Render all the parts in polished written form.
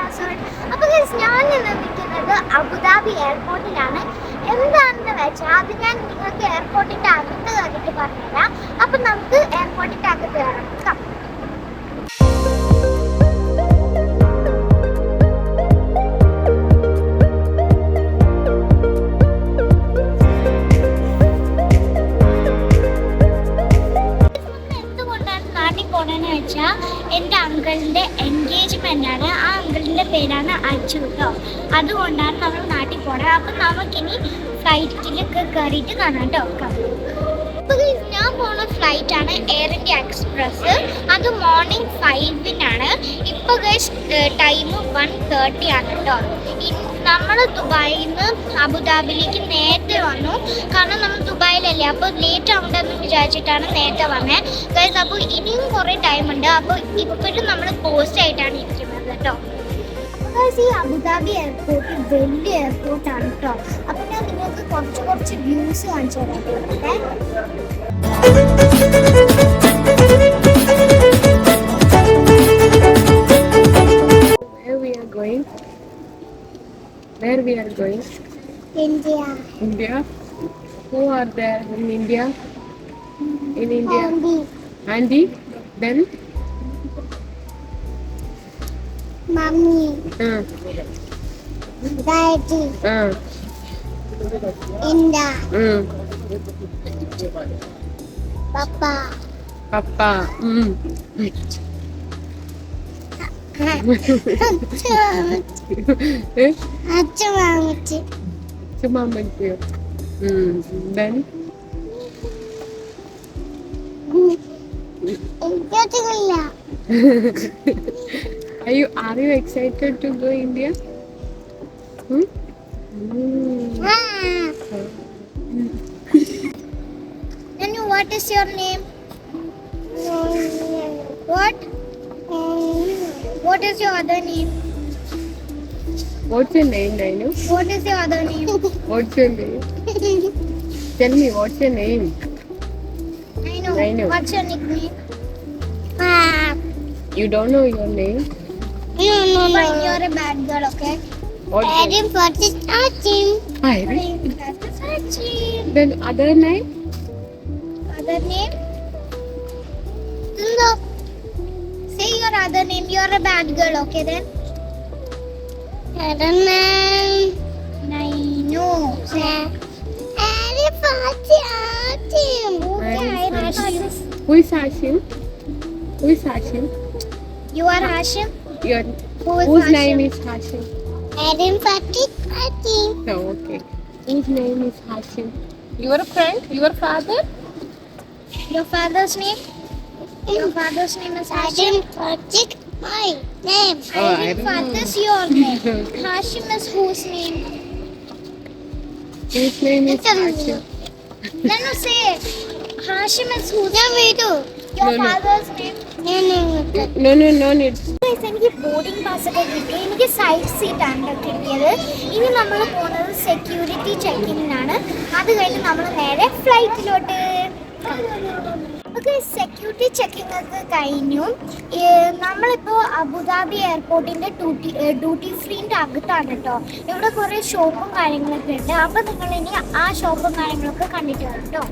Password. അപ്പോൾ ഞാൻ നിൽക്കുന്നത് അബുദാബി എയർപോർട്ടിലാണ്. എന്താണെന്ന് വെച്ചാൽ അത് ഞാൻ നിങ്ങൾക്ക് എയർപോർട്ടിൻ്റെ അകത്ത് കയറിയിട്ട് പറഞ്ഞുതരാം. അപ്പം നമുക്ക് എയർപോർട്ടിൻ്റെ അകത്ത് കയറാം. പോണെന്ന് വെച്ചാൽ എൻ്റെ അങ്കിളിൻ്റെ എൻഗേജ്മെൻ്റാണ്. ആ അങ്കിളിൻ്റെ പേരാണ് അച്ചു കേട്ടോ. അതുകൊണ്ടാണ് നമ്മൾ നാട്ടിൽ പോണത്. അപ്പം നമുക്കിനി ഫ്ലൈറ്റിലൊക്കെ കയറിയിട്ട് കാണാം കേട്ടോ. അപ്പോൾ ഞാൻ പോണ ഫ്ലൈറ്റാണ് എയർ ഇന്ത്യ എക്സ്പ്രസ്. അത് മോർണിംഗ് 5-നാണ്. ഇപ്പോൾ ഗൈസ് ടൈം 1:30 ആണ് കേട്ടോ. നമ്മൾ ദുബായിൽ നിന്ന് അബുദാബിയിലേക്ക് നേരത്തെ വന്നു. കാരണം നമ്മൾ ദുബായിലല്ലേ, അപ്പോൾ ലേറ്റ് ആവുണ്ടെന്ന് വിചാരിച്ചിട്ടാണ് നേരത്തെ വന്നത് ഗൈസ്. അപ്പോൾ ഇനിയും കുറേ ടൈമുണ്ട്. അപ്പോൾ ഇപ്പോഴും നമ്മൾ പോസ്റ്റ് ആയിട്ടാണ് ഇരിക്കുന്നത് കേട്ടോ. ഈ അബുദാബി എയർപോർട്ട് വലിയ എയർപോർട്ടാണ് കേട്ടോ. അപ്പോൾ ഞാൻ നിങ്ങൾക്ക് കുറച്ച് വ്യൂസ് കാണിച്ചു തരാം. Where we are going? India. India? Who are there in India? In India? Andy. Andy? Then? Mommy. Daddy. India. Papa. Papa. Mamma. Then? Are you excited to go India? Nanu, what is your name? What? What is your other name? What's your name, Nainu? What is your other name? What's your name? Tell me, what's your name? I know. What's your nickname? You don't know your name? No. Fine, you're a bad girl, okay? Irene Sachin. Irene? Sachin. Then other name? Other name? No. Say your other name. You're a bad girl, okay then? Other name? Nainu. Irene Sachin. Okay, Who is Hashim? Who is Hashim? You are Hashim? Whose name is Hashim? Irene Sachin. No, okay. Whose name is Hashim? Your friend? Your father? Your father's name? Your father's name is Hashim. My name. Irene father's your name. Hashim is whose name? His name is Hashim. No, say Hashim is whose name? Your father's name? No need. എനിക്ക് boarding pass ഒക്കെ കിട്ടി. എനിക്ക് side സീറ്റാണ് കിട്ടിയത്. ഇനി നമ്മൾ പോകുന്നത് security ചെക്കിങ്ങിനാണ്. അത് കഴിഞ്ഞ് നമ്മൾ നേരെ ഫ്ലൈറ്റിലോട്ട്. ഓക്കെ, സെക്യൂരിറ്റി ചെക്കിംഗ് ഒക്കെ കഴിഞ്ഞു. നമ്മളിപ്പോൾ അബുദാബി എയർപോർട്ടിൻ്റെ ഡ്യൂട്ടി ഫ്രീൻ്റെ അകത്താണ് കേട്ടോ. ഇവിടെ കുറേ ഷോപ്പും കാര്യങ്ങളൊക്കെ ഉണ്ട്. അപ്പോൾ നിങ്ങൾ ഇനി ആ ഷോപ്പും കാര്യങ്ങളൊക്കെ കണ്ടിട്ട് വരും കേട്ടോ.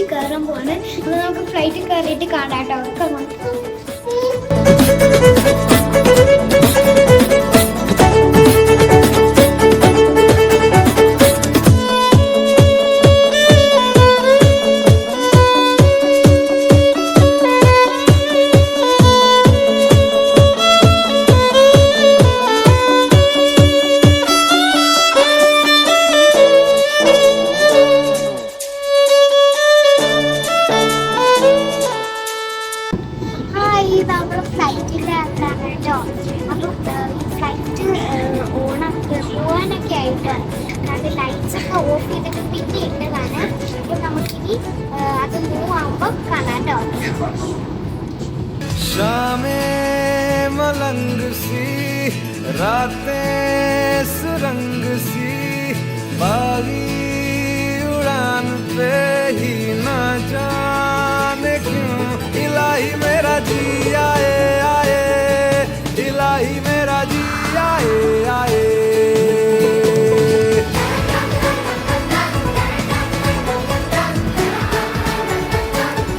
കയറാൻ പോവാണ്. അപ്പോൾ നമുക്ക് ഫ്ലൈറ്റിൽ കയറിയിട്ട് കാണാം കേട്ടോ. നമ്മൾ ഫ്ലൈറ്റിലാണ് കേട്ടോ. അപ്പം ഫ്ലൈറ്റ് പോകാനൊക്കെ ആയിട്ട് കാരണം ലൈറ്റ്സ് ഒക്കെ ഓഫ് ചെയ്തിട്ട് പിന്നെ ഇട്ടതാണ്. അപ്പം നമുക്കിനി അത് മൂവ് ആകുമ്പോൾ കാണാം കേട്ടോ. शामें मलंग सी रातें सुरंग सी बागी उड़ान पे ही ना जाने क्यों इलाही मेरा जी आए आए इलाही मेरा जी आए आए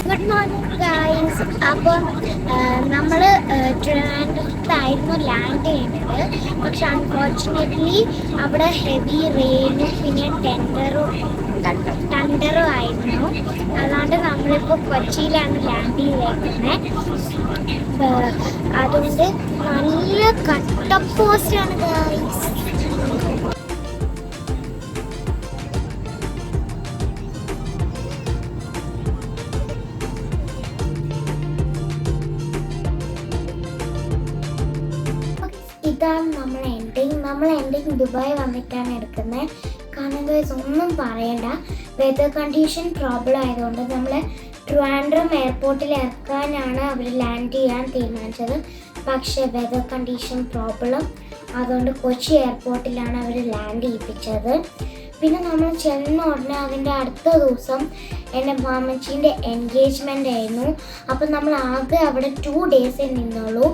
ഗുഡ് മോർണിംഗ് ഗൈസ്. അപ്പം നമ്മൾ ട്രിവാൻഡ്രത്തായിരുന്നു ലാൻഡ് ചെയ്യുന്നത്. പക്ഷെ അൺഫോർച്ചുനേറ്റ്ലി അവിടെ ഹെവി റെയിനും പിന്നെ തണ്ടറും ആയിരുന്നു. അതുകൊണ്ട് നമ്മളിപ്പോൾ കൊച്ചിയിലാണ് ലാൻഡ് ചെയ്തേക്കുന്നത്. അതുകൊണ്ട് നല്ല കട്ട പോസ്റ്റാണ് ഗൈസ്. ഇതാണ് നമ്മൾ എൻഡിങ് ദുബായ് വന്നിട്ടാണ് എടുക്കുന്നത്. കാരണം ഗൈസ് ഒന്നും പറയണ്ട, വെതർ കണ്ടീഷൻ പ്രോബ്ലം ആയതുകൊണ്ട് നമ്മൾ ട്രിവാൻഡ്രം എയർപോർട്ടിൽ ഇറക്കാനാണ് അവർ ലാൻഡ് ചെയ്യാൻ തീരുമാനിച്ചത്. പക്ഷേ വെതർ കണ്ടീഷൻ പ്രോബ്ലം അതുകൊണ്ട് കൊച്ചി എയർപോർട്ടിലാണ് അവർ ലാൻഡ് ചെയ്യിപ്പിച്ചത്. പിന്നെ നമ്മൾ ചെന്ന ഉടനെ അതിൻ്റെ അടുത്ത ദിവസം എൻ്റെ മാമച്ചീൻ്റെ എൻഗേജ്മെൻ്റ് ആയിരുന്നു. അപ്പം നമ്മൾ ആകെ അവിടെ 2 days നിന്നുള്ളൂ.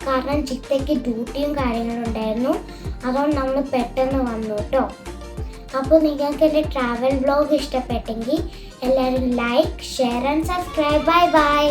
കാരണം ജിത്തയ്ക്ക് ഡ്യൂട്ടിയും കാര്യങ്ങളും ഉണ്ടായിരുന്നു. അതുകൊണ്ട് നമ്മൾ പെട്ടെന്ന് വന്നു കേട്ടോ. അപ്പോൾ നിങ്ങൾക്ക് എൻ്റെ ട്രാവൽ വ്ളോഗ് ഇഷ്ടപ്പെട്ടെങ്കിൽ എല്ലാവരും like, share and subscribe. Bye bye.